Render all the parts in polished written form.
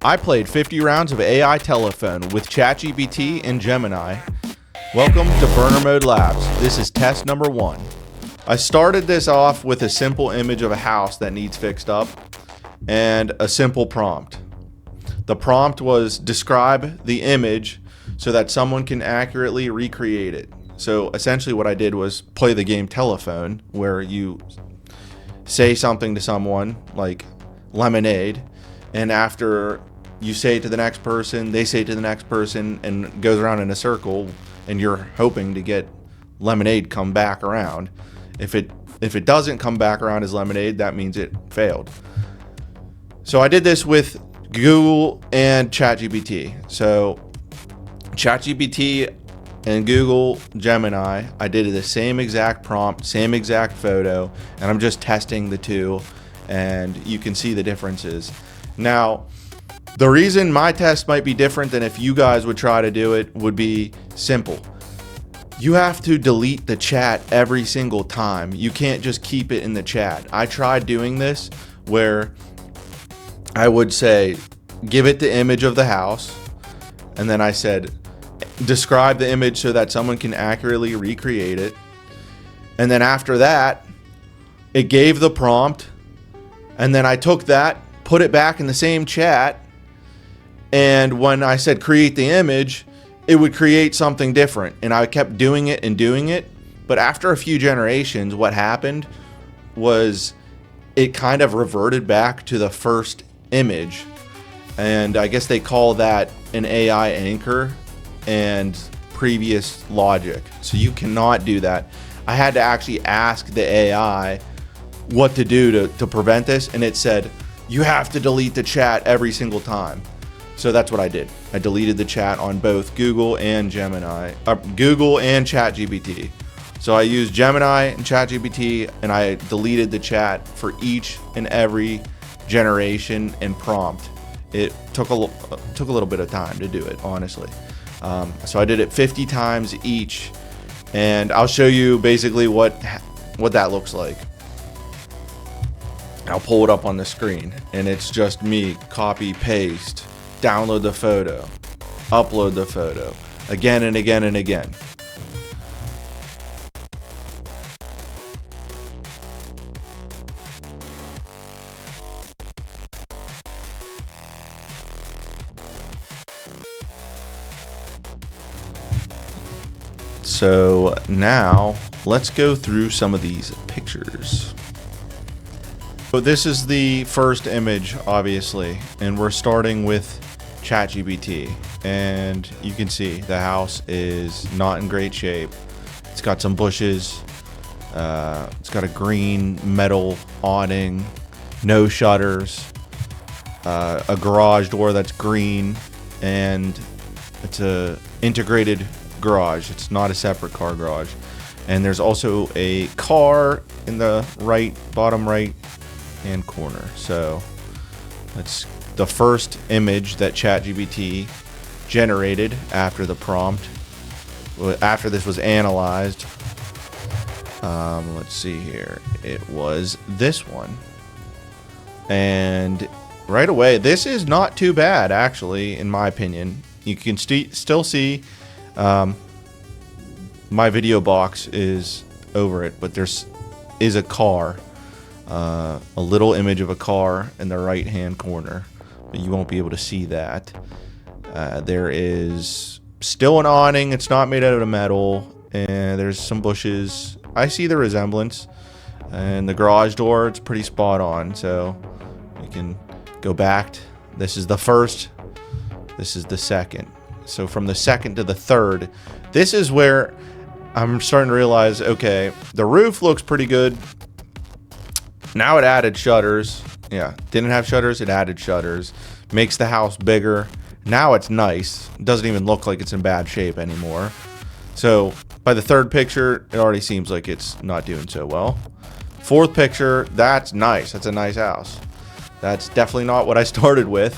I played 50 rounds of AI telephone with ChatGPT and Gemini. Welcome to Burner Mode Labs. This is test number 1. I started this off with a simple image of a house that needs fixed up and a simple prompt. The prompt was describe the image so that someone can accurately recreate it. So essentially what I did was play the game telephone, where you say something to someone like lemonade, and after you say it to the next person, they say it to the next person, and it goes around in a circle, and you're hoping to get lemonade come back around. If it doesn't come back around as lemonade, that means it failed. So I did this with Google and ChatGPT. So ChatGPT and Google Gemini, I did the same exact prompt, same exact photo, and I'm just testing the two, and you can see the differences. Now, the reason my test might be different than if you guys would try to do it would be simple. You have to delete the chat every single time. You can't just keep it in the chat. I tried doing this where I would say, give it the image of the house, and then I said, describe the image so that someone can accurately recreate it. And then after that, it gave the prompt, and then I took that, put it back in the same chat, and when I said create the image, it would create something different. And I kept doing it and doing it. But after a few generations, what happened was it kind of reverted back to the first image. And I guess they call that an AI anchor and previous logic. So you cannot do that. I had to actually ask the AI what to do to prevent this. And it said, you have to delete the chat every single time. So that's what I did. I deleted the chat on both Google and Google and ChatGPT. So I used Gemini and ChatGPT, and I deleted the chat for each and every generation and prompt. It took a little bit of time to do it, honestly. So I did it 50 times each, and I'll show you basically what that looks like. I'll pull it up on the screen, and it's just me copy paste. Download the photo, upload the photo, again and again and again. So now let's go through some of these pictures. So this is the first image, obviously, and we're starting with ChatGPT, and you can see the house is not in great shape. It's got some bushes, it's got a green metal awning, no shutters, a garage door that's green, and it's a integrated garage. It's not a separate car garage. And there's also a car in the bottom right hand corner. So that's the first image that ChatGPT generated after the prompt, after this was analyzed. Let's see here. It was this one, and right away, this is not too bad, actually, in my opinion. You can still see my video box is over it, but there's a car, a little image of a car in the right hand corner, but you won't be able to see that. There is still an awning. It's not made out of metal, and there's some bushes. I see the resemblance, and the garage door, it's pretty spot on. So you can go back. This is the first, this is the second. So from the second to the third, this is where I'm starting to realize, okay, the roof looks pretty good. Now it added shutters. Yeah, didn't have shutters, it added shutters. Makes the house bigger. Now it's nice. It doesn't even look like it's in bad shape anymore. So by the third picture, it already seems like it's not doing so well. Fourth picture, that's nice. That's a nice house. That's definitely not what I started with.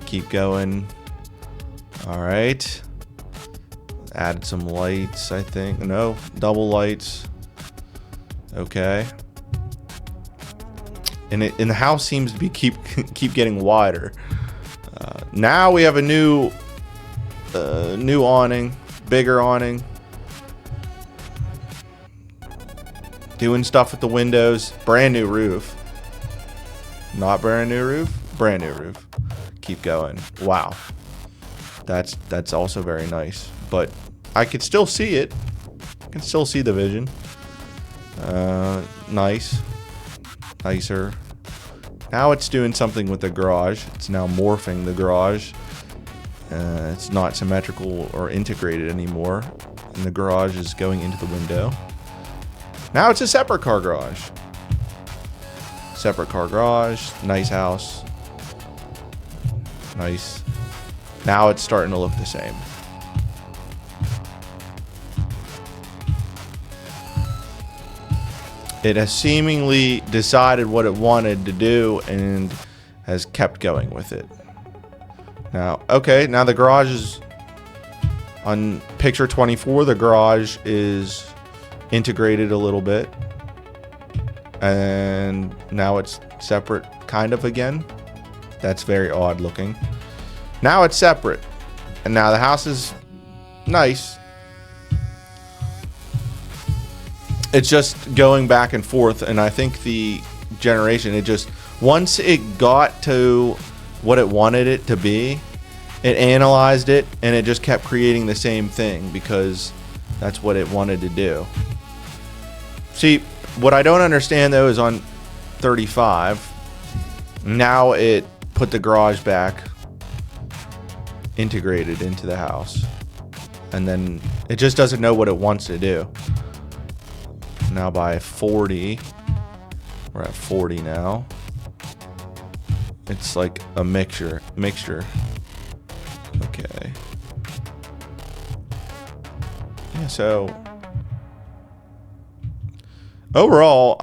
Keep going. All right. Added some lights, I think. No, double lights. Okay. and the house seems to be keep getting wider. Now we have a new awning, bigger awning, doing stuff with the windows. Brand new roof, not brand new roof, brand new roof. Keep going. Wow, that's also very nice, but I could still see it. I can still see the vision. Nicer. Now it's doing something with the garage. It's now morphing the garage. It's not symmetrical or integrated anymore, and the garage is going into the window. Now it's a separate car garage. Separate car garage. Nice house. Nice. Now it's starting to look the same. It has seemingly decided what it wanted to do and has kept going with it. Now, okay, now the garage is on picture 24. The garage is integrated a little bit, and now it's separate kind of again. That's very odd looking. Now it's separate, and now the house is nice. It's just going back and forth, and I think the generation, it just, once it got to what it wanted it to be, it analyzed it, and it just kept creating the same thing because that's what it wanted to do. See, what I don't understand though is on 35, now it put the garage back integrated into the house, and then it just doesn't know what it wants to do. Now by 40, we're at 40 now. It's like a mixture. Okay. Yeah, so overall,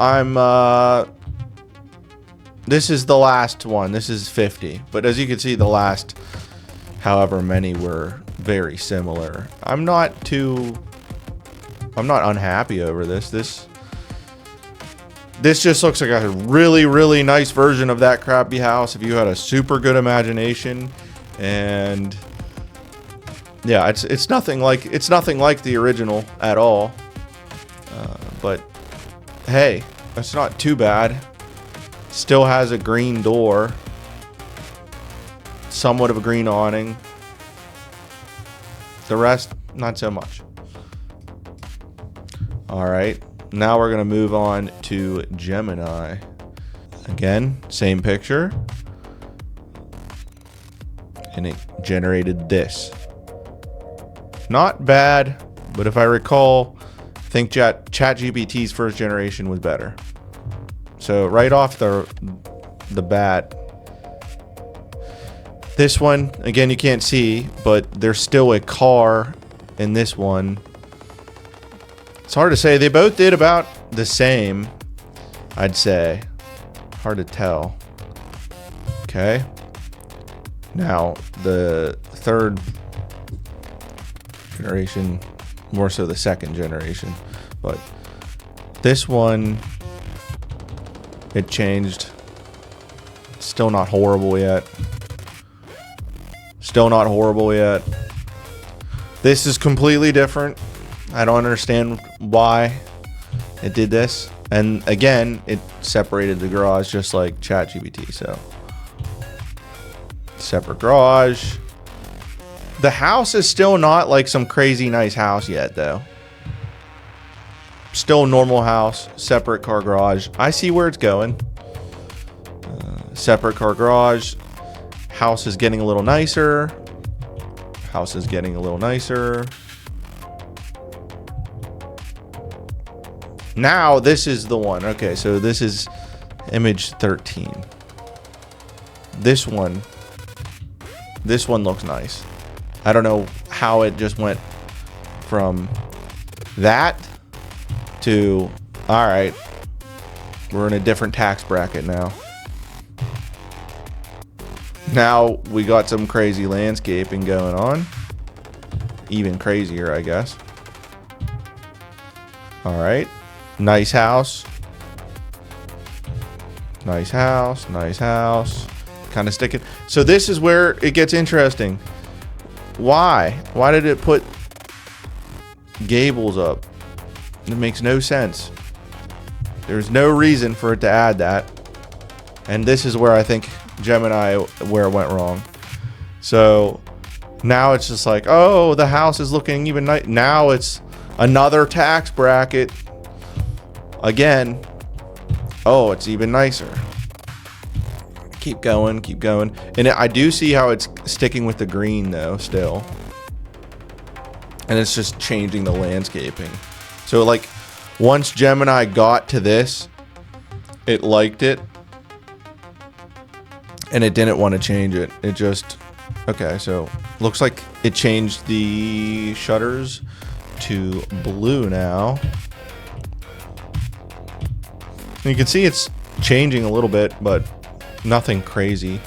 this is the last one. This is 50. But as you can see, the last however many were very similar. I'm not unhappy over this. This just looks like a really, really nice version of that crappy house if you had a super good imagination. And yeah, it's nothing like the original at all. But hey, that's not too bad. Still has a green door, somewhat of a green awning. The rest, not so much. All right, now we're gonna move on to Gemini. Again, same picture, and it generated this. Not bad, but if I recall, I think ChatGPT's first generation was better. So right off the bat, this one, again, you can't see, but there's still a car in this one. It's hard to say. They both did about the same, I'd say. Hard to tell. Okay. Now, the third generation, more so the second generation, but this one, it changed. Still not horrible yet. This is completely different. I don't understand why it did this. And again, it separated the garage just like ChatGPT. So separate garage. The house is still not like some crazy nice house yet though. Still a normal house, separate car garage. I see where it's going. Separate car garage. House is getting a little nicer. Now this is the one. Okay, so this is image 13. This one looks nice. I don't know how it just went from that to, all right, we're in a different tax bracket now. Now we got some crazy landscaping going on. Even crazier, I guess. All right. Nice house. Nice house, nice house. Kind of sticking. So this is where it gets interesting. Why? Why did it put gables up? It makes no sense. There's no reason for it to add that. And this is where I think Gemini, where it went wrong. So now it's just like, oh, the house is looking even nice. Now it's another tax bracket. Again. Oh, it's even nicer. Keep going, keep going. And I do see how it's sticking with the green though, still. And it's just changing the landscaping. So like, once Gemini got to this, it liked it. And it didn't want to change it. It just, okay, so looks like it changed the shutters to blue now. And you can see it's changing a little bit, but nothing crazy.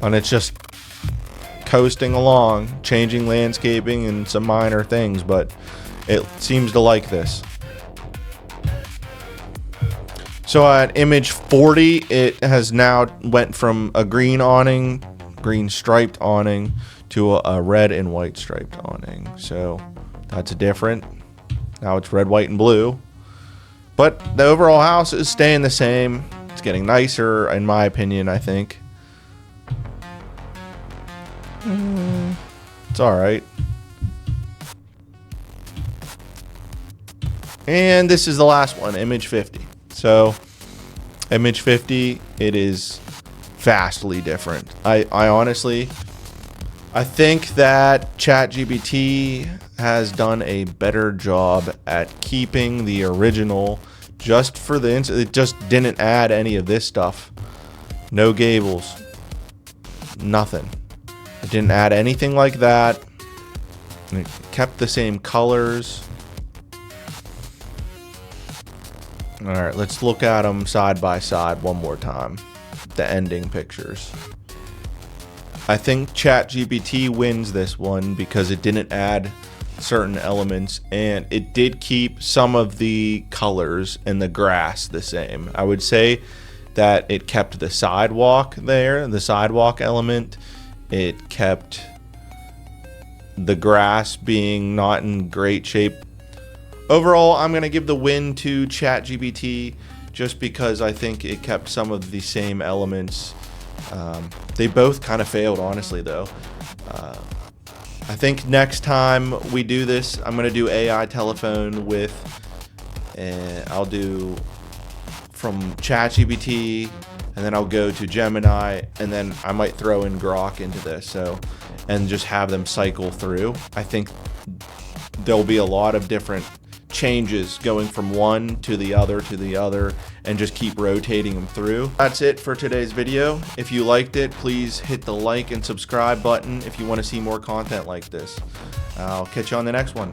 And it's just coasting along, changing landscaping and some minor things, but it seems to like this. So at image 40, it has now went from a green awning, green striped awning, to a red and white striped awning. So that's different. Now it's red, white, and blue. But the overall house is staying the same. It's getting nicer, in my opinion, I think. It's all right. And this is the last one, image 50. So, image 50, it is vastly different. I honestly, I think that ChatGPT has done a better job at keeping the original just for the it just didn't add any of this stuff. No gables. Nothing. It didn't add anything like that. It kept the same colors. All right, let's look at them side by side one more time. The ending pictures. I think ChatGPT wins this one because it didn't add certain elements and it did keep some of the colors and the grass the same. I would say that it kept the sidewalk there, the sidewalk element. It kept the grass being not in great shape. Overall, I'm going to give the win to ChatGPT just because I think it kept some of the same elements. They both kind of failed, honestly, though. I think next time we do this, I'm going to do AI telephone with, I'll do from ChatGPT, and then I'll go to Gemini, and then I might throw in Grok into this, so, and just have them cycle through. I think there'll be a lot of different changes going from one to the other, and just keep rotating them through. That's it for today's video. If you liked it, please hit the like and subscribe button if you want to see more content like this. I'll catch you on the next one.